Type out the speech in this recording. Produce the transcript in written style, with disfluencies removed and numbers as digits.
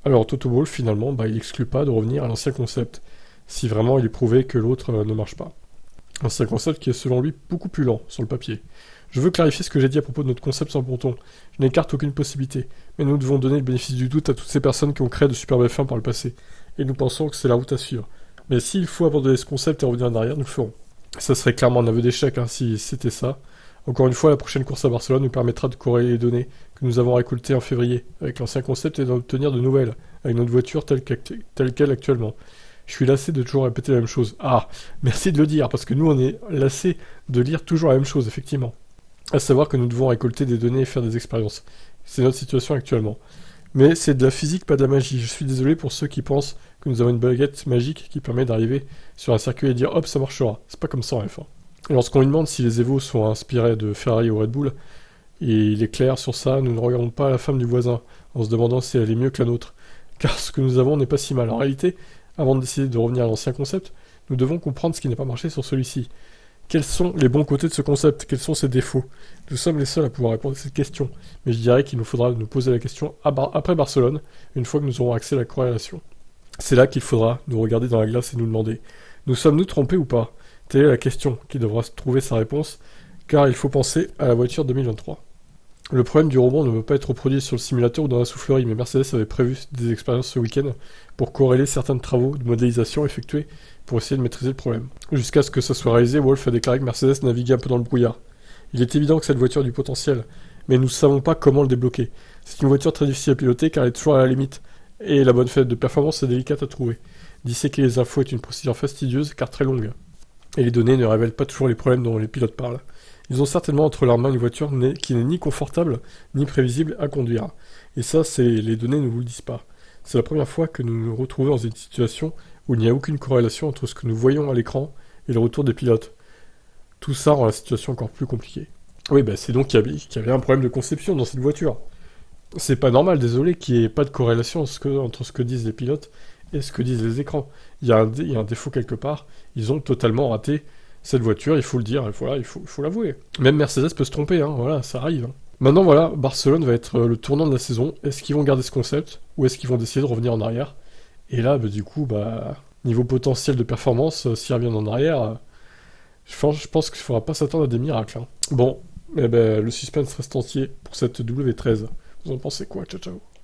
Alors Toto Wolff, finalement, il n'exclut pas de revenir à l'ancien concept, si vraiment il est prouvé que l'autre ne marche pas. Ancien concept qui est selon lui beaucoup plus lent sur le papier. Je veux clarifier ce que j'ai dit à propos de notre concept sans ponton. Je n'écarte aucune possibilité, mais nous devons donner le bénéfice du doute à toutes ces personnes qui ont créé de superbes fins par le passé, et nous pensons que c'est la route à suivre. Mais s'il faut abandonner ce concept et revenir en arrière, nous le ferons. Ça serait clairement un aveu d'échec si c'était ça. Encore une fois, la prochaine course à Barcelone nous permettra de corréler les données que nous avons récoltées en février avec l'ancien concept et d'en obtenir de nouvelles, avec notre voiture telle qu'elle actuellement. Je suis lassé de toujours répéter la même chose. Ah, merci de le dire, parce que nous on est lassé de lire toujours la même chose, effectivement. À savoir que nous devons récolter des données et faire des expériences. C'est notre situation actuellement. Mais c'est de la physique, pas de la magie. Je suis désolé pour ceux qui pensent que nous avons une baguette magique qui permet d'arriver sur un circuit et dire hop, ça marchera. C'est pas comme ça en F1. Et lorsqu'on lui demande si les Evo sont inspirés de Ferrari ou Red Bull, et il est clair sur ça, nous ne regardons pas la femme du voisin en se demandant si elle est mieux que la nôtre. Car ce que nous avons n'est pas si mal. En réalité, avant de décider de revenir à l'ancien concept, nous devons comprendre ce qui n'a pas marché sur celui-ci. Quels sont les bons côtés de ce concept? Quels sont ses défauts? Nous sommes les seuls à pouvoir répondre à cette question, mais je dirais qu'il nous faudra nous poser la question après Barcelone, une fois que nous aurons accès à la corrélation. C'est là qu'il faudra nous regarder dans la glace et nous demander: nous sommes-nous trompés ou pas? Telle est la question qui devra trouver sa réponse, car il faut penser à la voiture 2023. Le problème du rebond ne peut pas être reproduit sur le simulateur ou dans la soufflerie, mais Mercedes avait prévu des expériences ce week-end pour corréler certains travaux de modélisation effectués pour essayer de maîtriser le problème. Jusqu'à ce que ça soit réalisé, Wolff a déclaré que Mercedes naviguait un peu dans le brouillard. Il est évident que cette voiture a du potentiel, mais nous ne savons pas comment le débloquer. C'est une voiture très difficile à piloter car elle est toujours à la limite, et la bonne fête de performance est délicate à trouver. Disséquer les infos est une procédure fastidieuse car très longue, et les données ne révèlent pas toujours les problèmes dont les pilotes parlent. Ils ont certainement entre leurs mains une voiture qui n'est ni confortable, ni prévisible à conduire. Et ça, les données ne vous le disent pas. C'est la première fois que nous nous retrouvons dans une situation où il n'y a aucune corrélation entre ce que nous voyons à l'écran et le retour des pilotes. Tout ça rend la situation encore plus compliquée. Oui, c'est donc qu'il y avait un problème de conception dans cette voiture. C'est pas normal, désolé, qu'il n'y ait pas de corrélation entre ce que disent les pilotes et ce que disent les écrans. Il y a un défaut quelque part. Ils ont totalement raté cette voiture, il faut le dire, voilà, il faut l'avouer. Même Mercedes peut se tromper, voilà, ça arrive. Maintenant, voilà, Barcelone va être le tournant de la saison. Est-ce qu'ils vont garder ce concept ou est-ce qu'ils vont décider de revenir en arrière? Et là, du coup, niveau potentiel de performance, s'ils reviennent en arrière, je pense qu'il ne faudra pas s'attendre à des miracles. Bon, le suspense reste entier pour cette W13. Vous en pensez quoi? Ciao, ciao.